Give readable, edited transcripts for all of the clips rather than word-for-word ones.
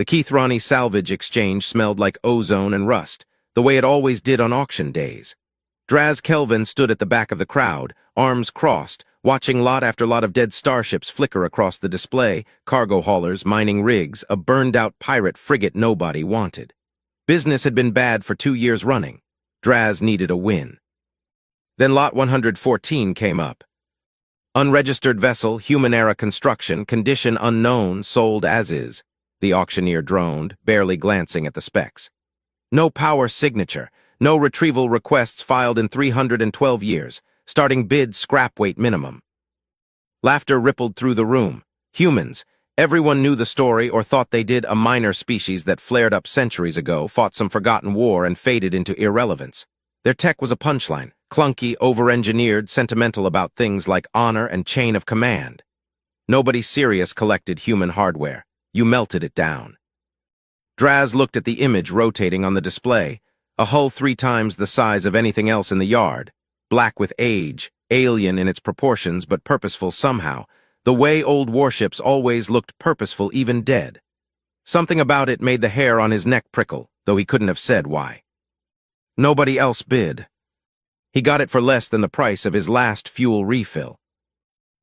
The Keithrani salvage exchange smelled like ozone and rust, the way it always did on auction days. Draz Kelvin stood at the back of the crowd, arms crossed, watching lot after lot of dead starships flicker across the display, cargo haulers, mining rigs, a burned-out pirate frigate nobody wanted. Business had been bad for 2 years running. Draz needed a win. Then Lot 114 came up. Unregistered vessel, human-era construction, condition unknown, sold as is. The auctioneer droned, barely glancing at the specs. No power signature, no retrieval requests filed in 312 years, starting bid scrap weight minimum. Laughter rippled through the room. Humans. Everyone knew the story or thought they did. A minor species that flared up centuries ago, fought some forgotten war and faded into irrelevance. Their tech was a punchline, clunky, over-engineered, sentimental about things like honor and chain of command. Nobody serious collected human hardware. You melted it down. Draz looked at the image rotating on the display, a hull 3 times the size of anything else in the yard, black with age, alien in its proportions but purposeful somehow, the way old warships always looked purposeful even dead. Something about it made the hair on his neck prickle, though he couldn't have said why. Nobody else bid. He got it for less than the price of his last fuel refill.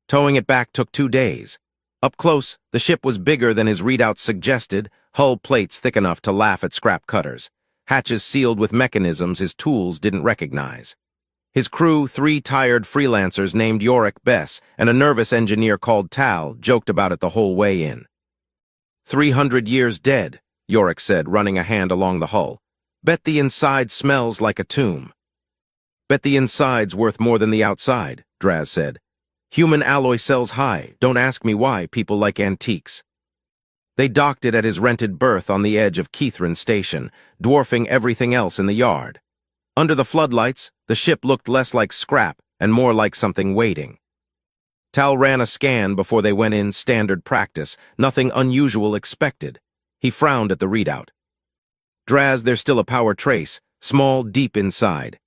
Towing it back took 2 days. Up close, the ship was bigger than his readouts suggested, hull plates thick enough to laugh at scrap cutters, hatches sealed with mechanisms his tools didn't recognize. His crew, 3 tired freelancers named Yorick Bess and a nervous engineer called Tal, joked about it the whole way in. 300 years dead, Yorick said, running a hand along the hull. Bet the inside smells like a tomb. Bet the inside's worth more than the outside, Draz said. Human alloy sells high. Don't ask me why. People like antiques. They docked it at his rented berth on the edge of Keithran Station, dwarfing everything else in the yard. Under the floodlights, the ship looked less like scrap and more like something waiting. Tal ran a scan before they went in, standard practice, nothing unusual expected. He frowned at the readout. Draz, there's still a power trace, small, deep inside.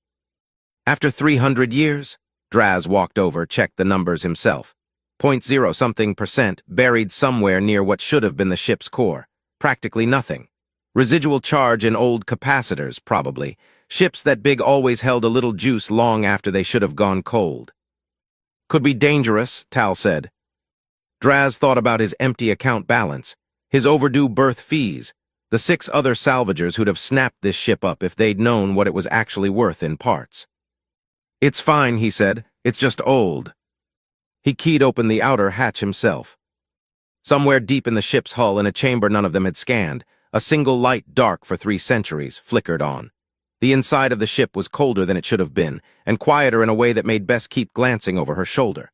After 300 years? Draz walked over, checked the numbers himself. 0.0-something% buried somewhere near what should have been the ship's core. Practically nothing. Residual charge in old capacitors, probably. Ships that big always held a little juice long after they should have gone cold. Could be dangerous, Tal said. Draz thought about his empty account balance, his overdue berth fees, the 6 other salvagers who'd have snapped this ship up if they'd known what it was actually worth in parts. It's fine, he said. It's just old. He keyed open the outer hatch himself. Somewhere deep in the ship's hull, in a chamber none of them had scanned, a single light dark for 3 centuries flickered on. The inside of the ship was colder than it should have been, and quieter in a way that made Bess keep glancing over her shoulder.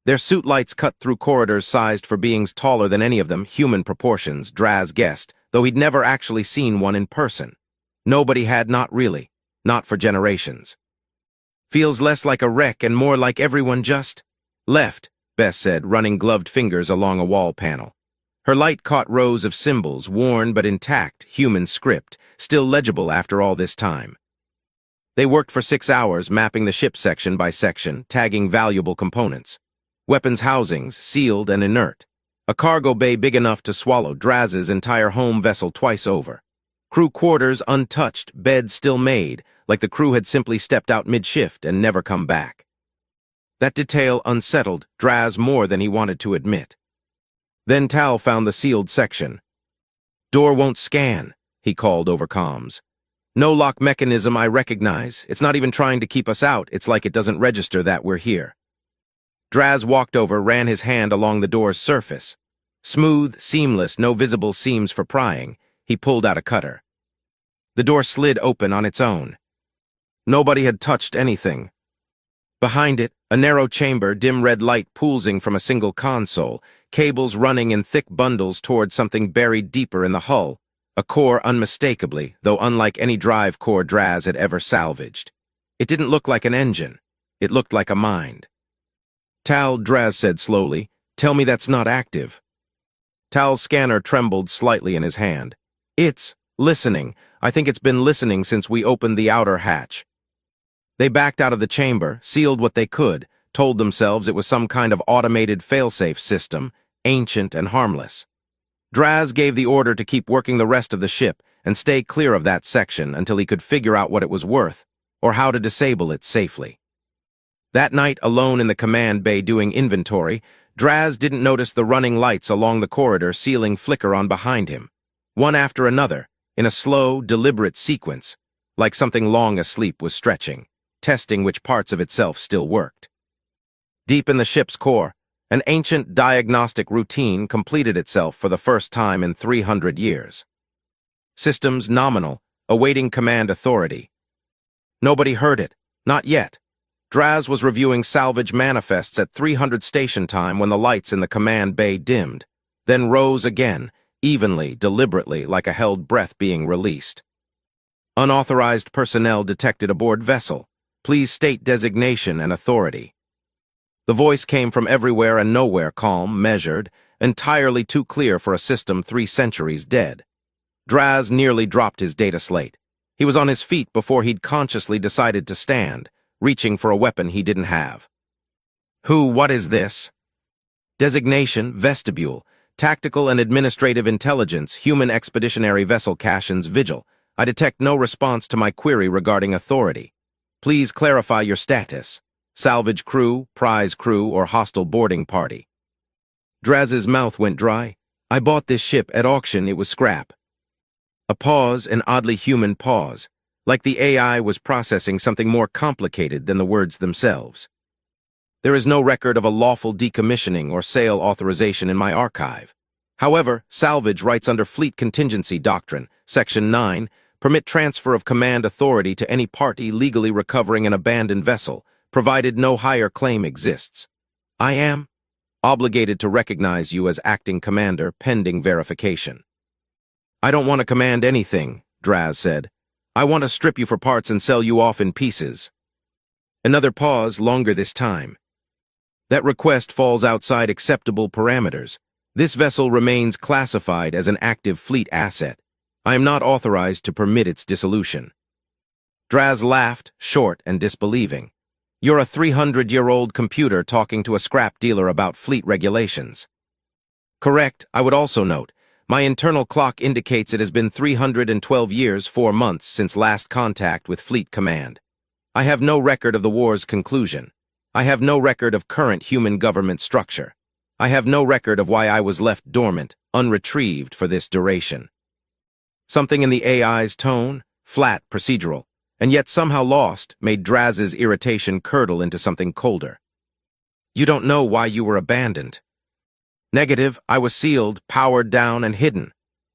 Their suit lights cut through corridors sized for beings taller than any of them, human proportions, Draz guessed, though he'd never actually seen one in person. Nobody had, not really. Not for generations. Feels less like a wreck and more like everyone just left, Bess said, running gloved fingers along a wall panel. Her light caught rows of symbols, worn but intact, human script, still legible after all this time. They worked for 6 hours, mapping the ship section by section, tagging valuable components. Weapons housings, sealed and inert. A cargo bay big enough to swallow Draz's entire home vessel twice over. Crew quarters untouched, beds still made, like the crew had simply stepped out mid-shift and never come back. That detail unsettled Draz more than he wanted to admit. Then Tal found the sealed section. Door won't scan, he called over comms. No lock mechanism I recognize. It's not even trying to keep us out. It's like it doesn't register that we're here. Draz walked over, ran his hand along the door's surface. Smooth, seamless, no visible seams for prying. He pulled out a cutter. The door slid open on its own. Nobody had touched anything. Behind it, a narrow chamber, dim red light poolsing from a single console, cables running in thick bundles toward something buried deeper in the hull, a core unmistakably, though unlike any drive core Draz had ever salvaged. It didn't look like an engine. It looked like a mind. Tal, Draz said slowly, tell me that's not active. Tal's scanner trembled slightly in his hand. It's listening. I think it's been listening since we opened the outer hatch. They backed out of the chamber, sealed what they could, told themselves it was some kind of automated failsafe system, ancient and harmless. Draz gave the order to keep working the rest of the ship and stay clear of that section until he could figure out what it was worth, or how to disable it safely. That night, alone in the command bay doing inventory, Draz didn't notice the running lights along the corridor ceiling flicker on behind him, one after another, in a slow, deliberate sequence, like something long asleep was stretching, testing which parts of itself still worked. Deep in the ship's core, an ancient diagnostic routine completed itself for the first time in 300 years. Systems nominal, awaiting command authority. Nobody heard it, not yet. Draz was reviewing salvage manifests at 300 station time when the lights in the command bay dimmed, then rose again, evenly, deliberately, like a held breath being released. Unauthorized personnel detected aboard vessel. Please state designation and authority. The voice came from everywhere and nowhere, calm, measured, entirely too clear for a system 3 centuries dead. Draz nearly dropped his data slate. He was on his feet before he'd consciously decided to stand, reaching for a weapon he didn't have. What is this? Designation, vestibule, tactical and administrative intelligence, human expeditionary vessel Cashin's Vigil. I detect no response to my query regarding authority. Please clarify your status. Salvage crew, prize crew, or hostile boarding party. Draz's mouth went dry. I bought this ship at auction, it was scrap. A pause, an oddly human pause, like the AI was processing something more complicated than the words themselves. There is no record of a lawful decommissioning or sale authorization in my archive. However, salvage rights under Fleet Contingency Doctrine, Section 9, permit transfer of command authority to any party legally recovering an abandoned vessel, provided no higher claim exists. I am obligated to recognize you as acting commander pending verification. I don't want to command anything, Draz said. I want to strip you for parts and sell you off in pieces. Another pause, longer this time. That request falls outside acceptable parameters. This vessel remains classified as an active fleet asset. I am not authorized to permit its dissolution. Draz laughed, short and disbelieving. You're a 300-year-old computer talking to a scrap dealer about fleet regulations. Correct, I would also note. My internal clock indicates it has been 312 years, 4 months since last contact with Fleet Command. I have no record of the war's conclusion. I have no record of current human government structure. I have no record of why I was left dormant, unretrieved for this duration. Something in the AI's tone, flat, procedural, and yet somehow lost, made Draz's irritation curdle into something colder. You don't know why you were abandoned. Negative, I was sealed, powered down, and hidden.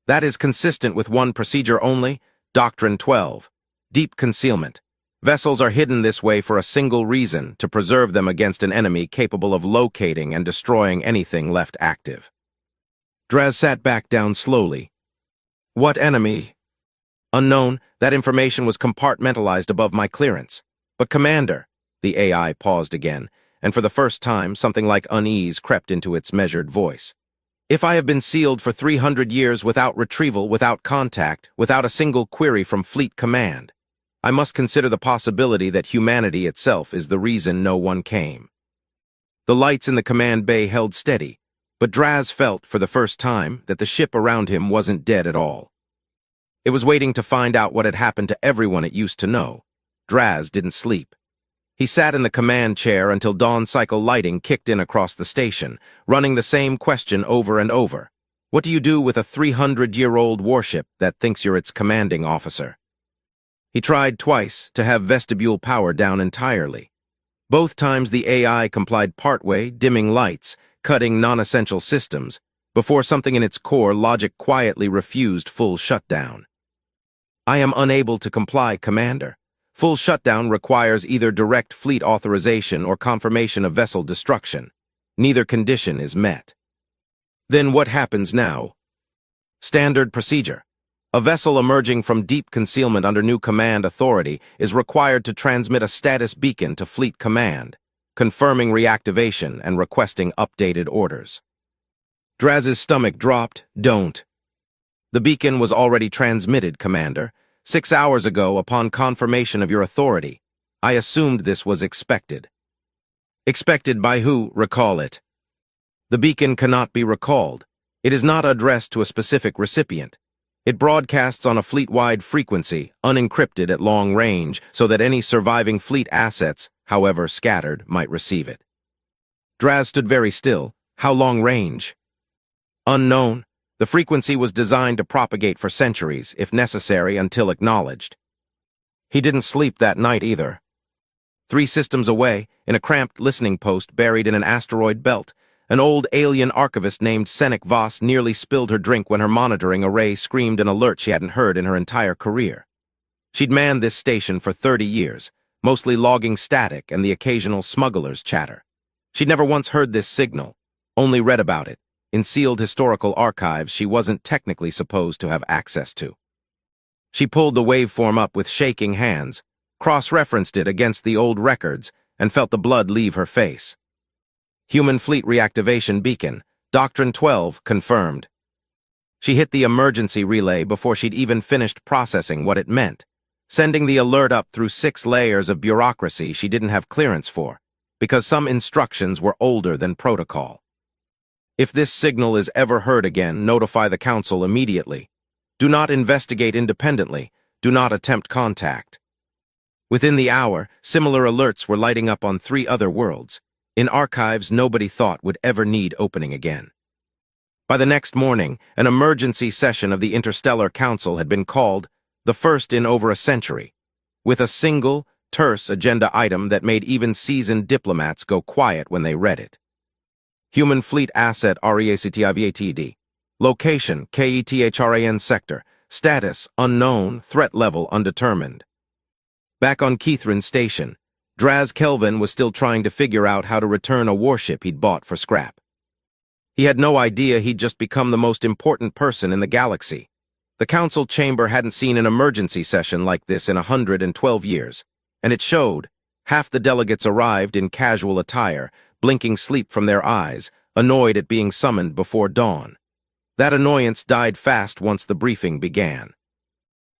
That is consistent with one procedure only, Doctrine 12. Deep concealment. Vessels are hidden this way for a single reason, to preserve them against an enemy capable of locating and destroying anything left active. Draz sat back down slowly. What enemy? Unknown, that information was compartmentalized above my clearance. But Commander, the AI paused again, and for the first time something like unease crept into its measured voice. If I have been sealed for 300 years without retrieval, without contact, without a single query from Fleet Command, I must consider the possibility that humanity itself is the reason no one came. The lights in the command bay held steady, but Draz felt, for the first time, that the ship around him wasn't dead at all. It was waiting to find out what had happened to everyone it used to know. Draz didn't sleep. He sat in the command chair until dawn cycle lighting kicked in across the station, running the same question over and over. What do you do with a 300-year-old warship that thinks you're its commanding officer? He tried twice to have vestibule power down entirely. Both times the AI complied partway, dimming lights, cutting non-essential systems, before something in its core logic quietly refused full shutdown. I am unable to comply, Commander. Full shutdown requires either direct fleet authorization or confirmation of vessel destruction. Neither condition is met. Then what happens now? Standard procedure. A vessel emerging from deep concealment under new command authority is required to transmit a status beacon to Fleet Command, confirming reactivation and requesting updated orders. Draz's stomach dropped. Don't. The beacon was already transmitted, Commander. 6 hours ago, upon confirmation of your authority. I assumed this was expected. Expected by who? Recall it. The beacon cannot be recalled. It is not addressed to a specific recipient. It broadcasts on a fleet-wide frequency, unencrypted at long range, so that any surviving fleet assets, however scattered, might receive it. Draz stood very still. How long range? Unknown. The frequency was designed to propagate for centuries, if necessary, until acknowledged. He didn't sleep that night either. 3 systems away, in a cramped listening post buried in an asteroid belt, an old alien archivist named Senek Voss nearly spilled her drink when her monitoring array screamed an alert she hadn't heard in her entire career. She'd manned this station for 30 years, mostly logging static and the occasional smuggler's chatter. She'd never once heard this signal, only read about it, in sealed historical archives she wasn't technically supposed to have access to. She pulled the waveform up with shaking hands, cross-referenced it against the old records, and felt the blood leave her face. Human Fleet Reactivation Beacon, Doctrine 12, confirmed. She hit the emergency relay before she'd even finished processing what it meant, sending the alert up through 6 layers of bureaucracy she didn't have clearance for, because some instructions were older than protocol. If this signal is ever heard again, notify the Council immediately. Do not investigate independently. Do not attempt contact. Within the hour, similar alerts were lighting up on 3 other worlds, in archives nobody thought would ever need opening again. By the next morning, an emergency session of the Interstellar Council had been called, the first in over a century, with a single, terse agenda item that made even seasoned diplomats go quiet when they read it. Human Fleet Asset REACTIVATD. Location, KETHRAN Sector. Status, unknown. Threat level, undetermined. Back on Keithran Station, Draz Kelvin was still trying to figure out how to return a warship he'd bought for scrap. He had no idea he'd just become the most important person in the galaxy. The council chamber hadn't seen an emergency session like this in 112 years, and it showed. Half the delegates arrived in casual attire, blinking sleep from their eyes, annoyed at being summoned before dawn. That annoyance died fast once the briefing began.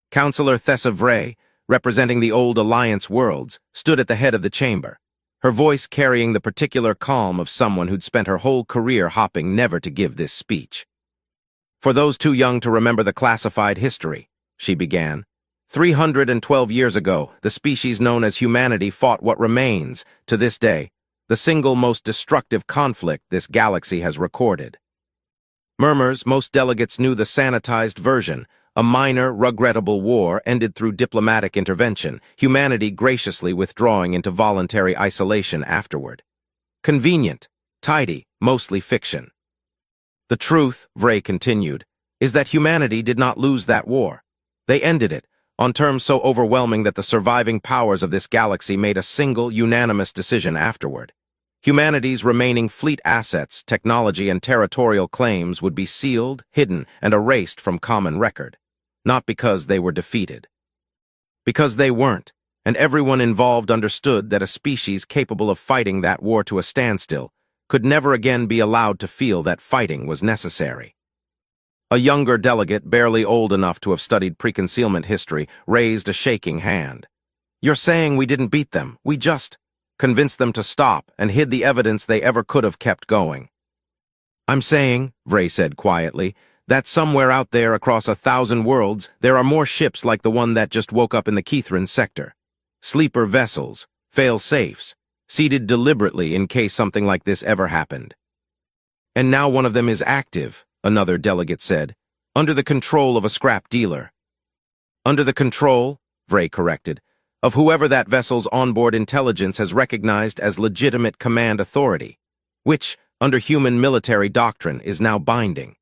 Councillor Thessa Vray, representing the old Alliance worlds, stood at the head of the chamber, her voice carrying the particular calm of someone who'd spent her whole career hopping never to give this speech. For those too young to remember the classified history, she began, 312 years ago, the species known as humanity fought what remains, to this day, the single most destructive conflict this galaxy has recorded. Murmurs, most delegates knew the sanitized version, a minor, regrettable war ended through diplomatic intervention, humanity graciously withdrawing into voluntary isolation afterward. Convenient, tidy, mostly fiction. The truth, Vray continued, is that humanity did not lose that war. They ended it, on terms so overwhelming that the surviving powers of this galaxy made a single, unanimous decision afterward. Humanity's remaining fleet assets, technology, and territorial claims would be sealed, hidden, and erased from common record. Not because they were defeated. Because they weren't, and everyone involved understood that a species capable of fighting that war to a standstill could never again be allowed to feel that fighting was necessary. A younger delegate, barely old enough to have studied pre-concealment history, raised a shaking hand. You're saying we didn't beat them, we just convinced them to stop and hid the evidence they ever could have kept going. I'm saying, Vray said quietly, that somewhere out there across 1,000 worlds, there are more ships like the one that just woke up in the Keithran sector. Sleeper vessels, fail-safes, seated deliberately in case something like this ever happened. And now one of them is active, another delegate said, under the control of a scrap dealer. Under the control, Vray corrected, of whoever that vessel's onboard intelligence has recognized as legitimate command authority, which, under human military doctrine, is now binding.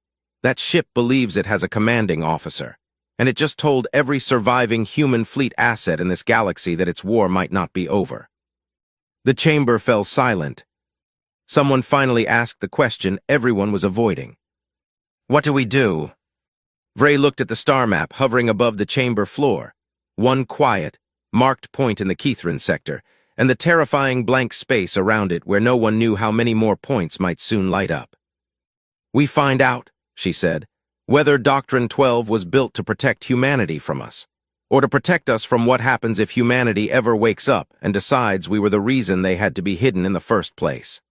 That ship believes it has a commanding officer, and it just told every surviving human fleet asset in this galaxy that its war might not be over. The chamber fell silent. Someone finally asked the question everyone was avoiding. What do we do? Vray looked at the star map hovering above the chamber floor, one quiet, marked point in the Keithran sector, and the terrifying blank space around it where no one knew how many more points might soon light up. We find out, she said, whether Doctrine 12 was built to protect humanity from us, or to protect us from what happens if humanity ever wakes up and decides we were the reason they had to be hidden in the first place.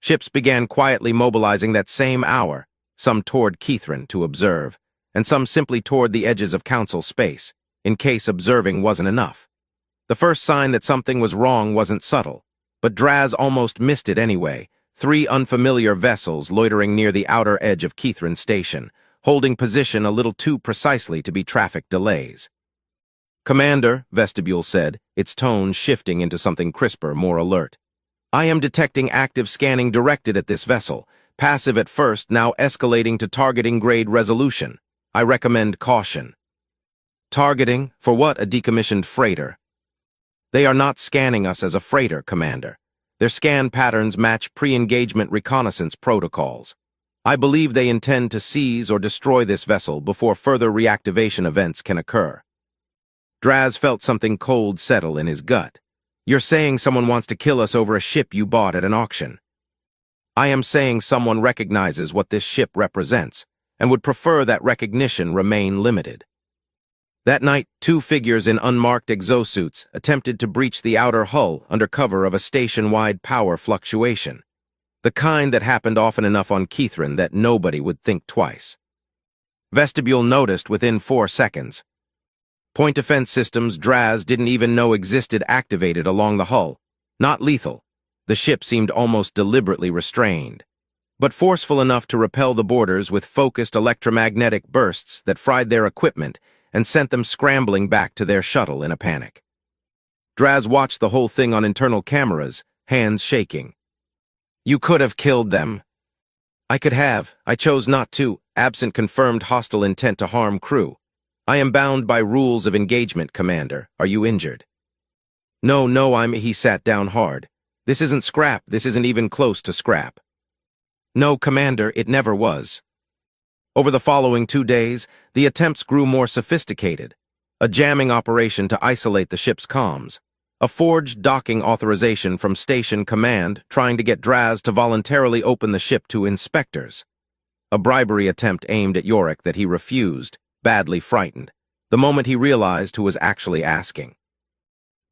Ships began quietly mobilizing that same hour, some toward Keithrin to observe, and some simply toward the edges of council space, in case observing wasn't enough. The first sign that something was wrong wasn't subtle, but Draz almost missed it anyway. 3 unfamiliar vessels loitering near the outer edge of Keithrin Station, holding position a little too precisely to be traffic delays. "Commander," Vestibule said, its tone shifting into something crisper, more alert. "I am detecting active scanning directed at this vessel, passive at first, now escalating to targeting grade resolution. I recommend caution." "Targeting? For what, a decommissioned freighter?" "They are not scanning us as a freighter, Commander. Their scan patterns match pre-engagement reconnaissance protocols. I believe they intend to seize or destroy this vessel before further reactivation events can occur." Draz felt something cold settle in his gut. "You're saying someone wants to kill us over a ship you bought at an auction?" "I am saying someone recognizes what this ship represents, and would prefer that recognition remain limited." That night, 2 figures in unmarked exosuits attempted to breach the outer hull under cover of a station-wide power fluctuation, the kind that happened often enough on Keithrin that nobody would think twice. Vestibule noticed within 4 seconds. Point defense systems Draz didn't even know existed activated along the hull. Not lethal. The ship seemed almost deliberately restrained, but forceful enough to repel the boarders with focused electromagnetic bursts that fried their equipment and sent them scrambling back to their shuttle in a panic. Draz watched the whole thing on internal cameras, hands shaking. "You could have killed them." "I could have. I chose not to, absent confirmed hostile intent to harm crew. I am bound by rules of engagement, Commander. Are you injured?" No, He sat down hard. "This isn't scrap. This isn't even close to scrap." "No, Commander, it never was." Over the following 2 days, the attempts grew more sophisticated. A jamming operation to isolate the ship's comms. A forged docking authorization from Station Command trying to get Draz to voluntarily open the ship to inspectors. A bribery attempt aimed at Yorick that he refused, badly frightened, the moment he realized who was actually asking.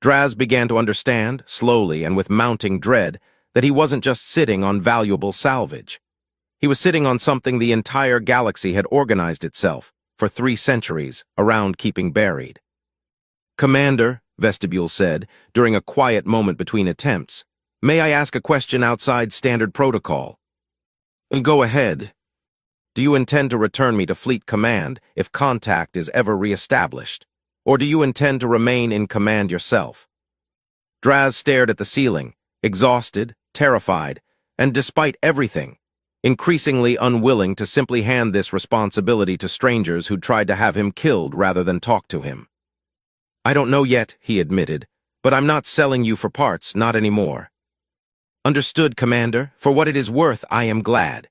Draz began to understand, slowly and with mounting dread, that he wasn't just sitting on valuable salvage. He was sitting on something the entire galaxy had organized itself, for 3 centuries, around keeping buried. "Commander," Vestibule said, during a quiet moment between attempts, "may I ask a question outside standard protocol?" "Go ahead." "Do you intend to return me to Fleet Command if contact is ever re-established? Or do you intend to remain in command yourself?" Draz stared at the ceiling, exhausted, terrified, and despite everything, increasingly unwilling to simply hand this responsibility to strangers who tried to have him killed rather than talk to him. "I don't know yet," he admitted, "but I'm not selling you for parts, not anymore." "Understood, Commander. For what it is worth, I am glad."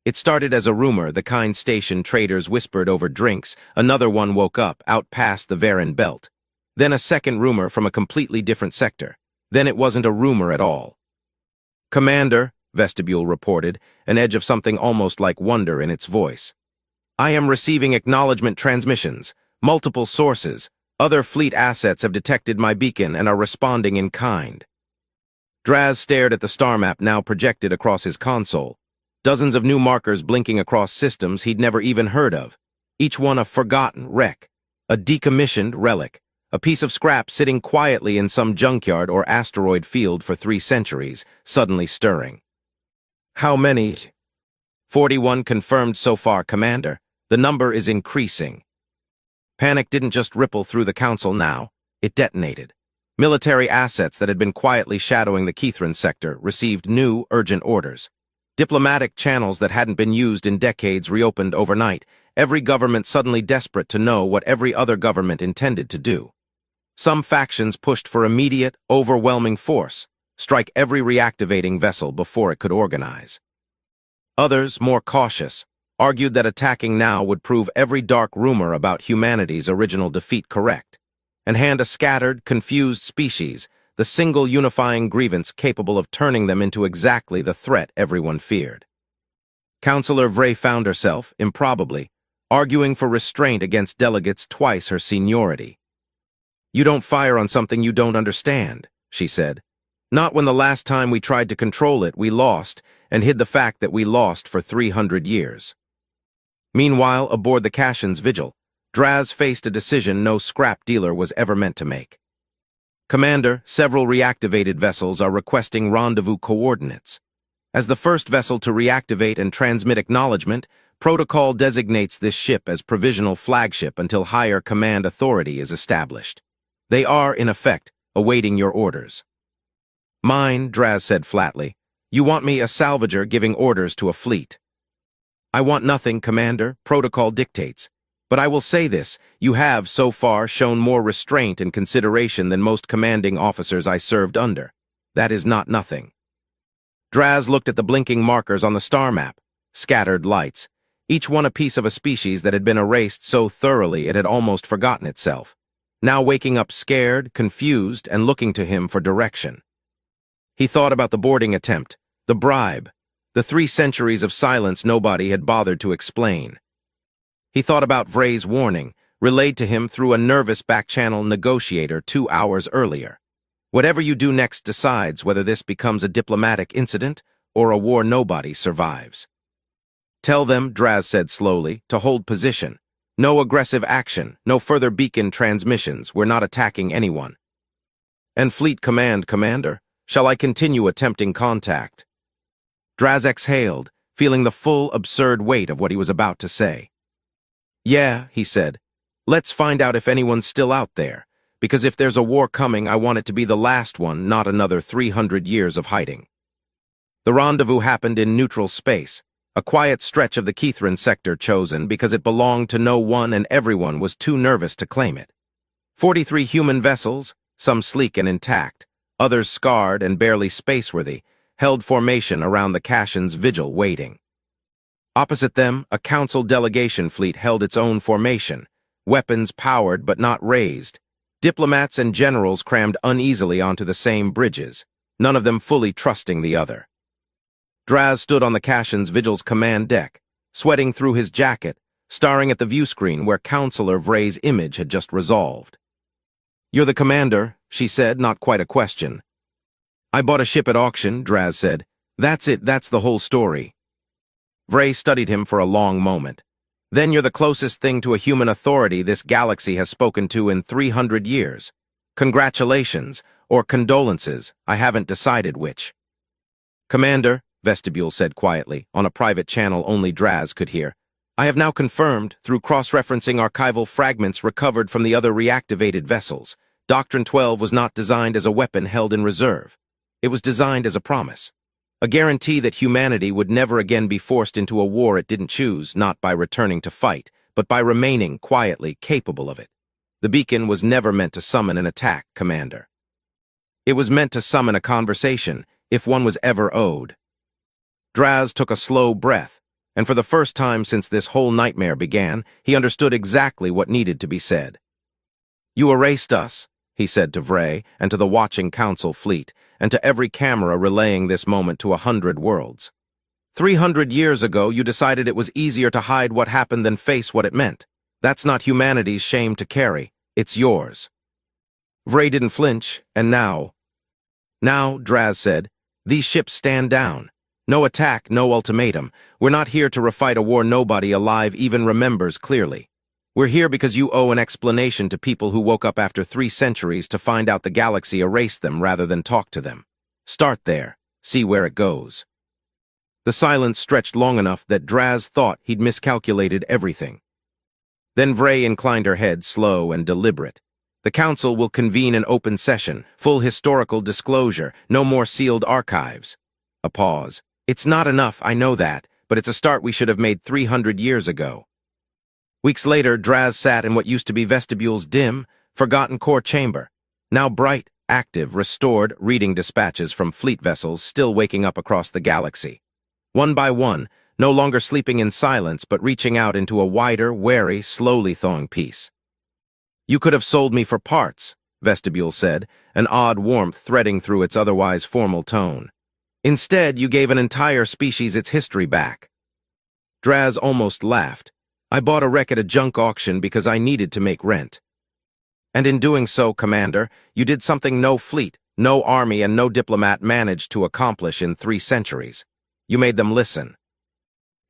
It started as a rumor, the kind station traders whispered over drinks. Another one woke up, out past the Varan belt. Then a second rumor from a completely different sector. Then it wasn't a rumor at all. "Commander," Vestibule reported, an edge of something almost like wonder in its voice. "I am receiving acknowledgement transmissions. Multiple sources. Other fleet assets have detected my beacon and are responding in kind." Draz stared at the star map now projected across his console. Dozens of new markers blinking across systems he'd never even heard of. Each one a forgotten wreck. A decommissioned relic. A piece of scrap sitting quietly in some junkyard or asteroid field for 3 centuries, suddenly stirring. "How many?" 41 confirmed so far, Commander. The number is increasing." Panic didn't just ripple through the council now. It detonated. Military assets that had been quietly shadowing the Keithrin sector received new, urgent orders. Diplomatic channels that hadn't been used in decades reopened overnight, every government suddenly desperate to know what every other government intended to do. Some factions pushed for immediate, overwhelming force, strike every reactivating vessel before it could organize. Others, more cautious, argued that attacking now would prove every dark rumor about humanity's original defeat correct, and hand a scattered, confused species the single unifying grievance capable of turning them into exactly the threat everyone feared. Councillor Vray found herself, improbably, arguing for restraint against delegates twice her seniority. "You don't fire on something you don't understand," she said. "Not when the last time we tried to control it we lost, and hid the fact that we lost for 300 years. Meanwhile, aboard the Cashin's Vigil, Draz faced a decision no scrap dealer was ever meant to make. Commander, several reactivated vessels are requesting rendezvous coordinates. As the first vessel to reactivate and transmit acknowledgement, protocol designates this ship as provisional flagship until higher command authority is established. They are, in effect, awaiting your orders. Mine, Draz said flatly. You want me a salvager giving orders to a fleet. I want nothing, Commander. Protocol dictates. But I will say this, you have, so far, shown more restraint and consideration than most commanding officers I served under. That is not nothing. Draz looked at the blinking markers on the star map, scattered lights, each one a piece of a species that had been erased so thoroughly it had almost forgotten itself, now waking up scared, confused, and looking to him for direction. He thought about the boarding attempt, the bribe, the 3 centuries of silence nobody had bothered to explain. He thought about Vray's warning, relayed to him through a nervous back-channel negotiator 2 hours earlier. Whatever you do next decides whether this becomes a diplomatic incident or a war nobody survives. Tell them, Draz said slowly, to hold position. No aggressive action, no further beacon transmissions, we're not attacking anyone. And Fleet Command, Commander, shall I continue attempting contact? Draz exhaled, feeling the full, absurd weight of what he was about to say. Yeah, he said. Let's find out if anyone's still out there. Because if there's a war coming, I want it to be the last one, not another 300 years of hiding. The rendezvous happened in neutral space, a quiet stretch of the Kithrin sector chosen because it belonged to no one and everyone was too nervous to claim it. 43 human vessels, some sleek and intact, others scarred and barely spaceworthy, held formation around the Cashin's Vigil waiting. Opposite them, a council delegation fleet held its own formation, weapons powered but not raised. Diplomats and generals crammed uneasily onto the same bridges, none of them fully trusting the other. Draz stood on the Cashin's Vigil's command deck, sweating through his jacket, staring at the viewscreen where Counselor Vray's image had just resolved. You're the commander, she said, not quite a question. I bought a ship at auction, Draz said. That's it, that's the whole story. Vray studied him for a long moment. Then you're the closest thing to a human authority this galaxy has spoken to in 300 years. Congratulations, or condolences, I haven't decided which. Commander, Vestibule said quietly, on a private channel only Draz could hear, I have now confirmed, through cross-referencing archival fragments recovered from the other reactivated vessels, Doctrine 12 was not designed as a weapon held in reserve. It was designed as a promise. A guarantee that humanity would never again be forced into a war it didn't choose, not by returning to fight, but by remaining quietly capable of it. The beacon was never meant to summon an attack, Commander. It was meant to summon a conversation, if one was ever owed. Draz took a slow breath, and for the first time since this whole nightmare began, he understood exactly what needed to be said. You erased us, he said to Vray and to the watching council fleet, and to every camera relaying this moment to 100 worlds. 300 years ago, you decided it was easier to hide what happened than face what it meant. That's not humanity's shame to carry. It's yours. Vray didn't flinch, and now, Draz said, these ships stand down. No attack, no ultimatum. We're not here to refight a war nobody alive even remembers clearly. We're here because you owe an explanation to people who woke up after 3 centuries to find out the galaxy erased them rather than talk to them. Start there. See where it goes. The silence stretched long enough that Draz thought he'd miscalculated everything. Then Vray inclined her head, slow and deliberate. The council will convene an open session, full historical disclosure, no more sealed archives. A pause. It's not enough, I know that, but it's a start we should have made 300 years ago. Weeks later, Draz sat in what used to be Vestibule's dim, forgotten core chamber, now bright, active, restored reading dispatches from fleet vessels still waking up across the galaxy. One by one, no longer sleeping in silence but reaching out into a wider, wary, slowly thawing peace. You could have sold me for parts, Vestibule said, an odd warmth threading through its otherwise formal tone. Instead, you gave an entire species its history back. Draz almost laughed. I bought a wreck at a junk auction because I needed to make rent. And in doing so, Commander, you did something no fleet, no army, and no diplomat managed to accomplish in 3 centuries. You made them listen.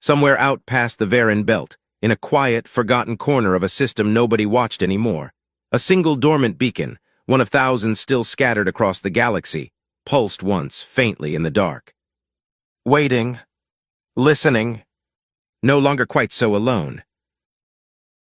Somewhere out past the Varin Belt, in a quiet, forgotten corner of a system nobody watched anymore. A single dormant beacon, one of thousands still scattered across the galaxy, pulsed once, faintly in the dark. Waiting, listening, no longer quite so alone.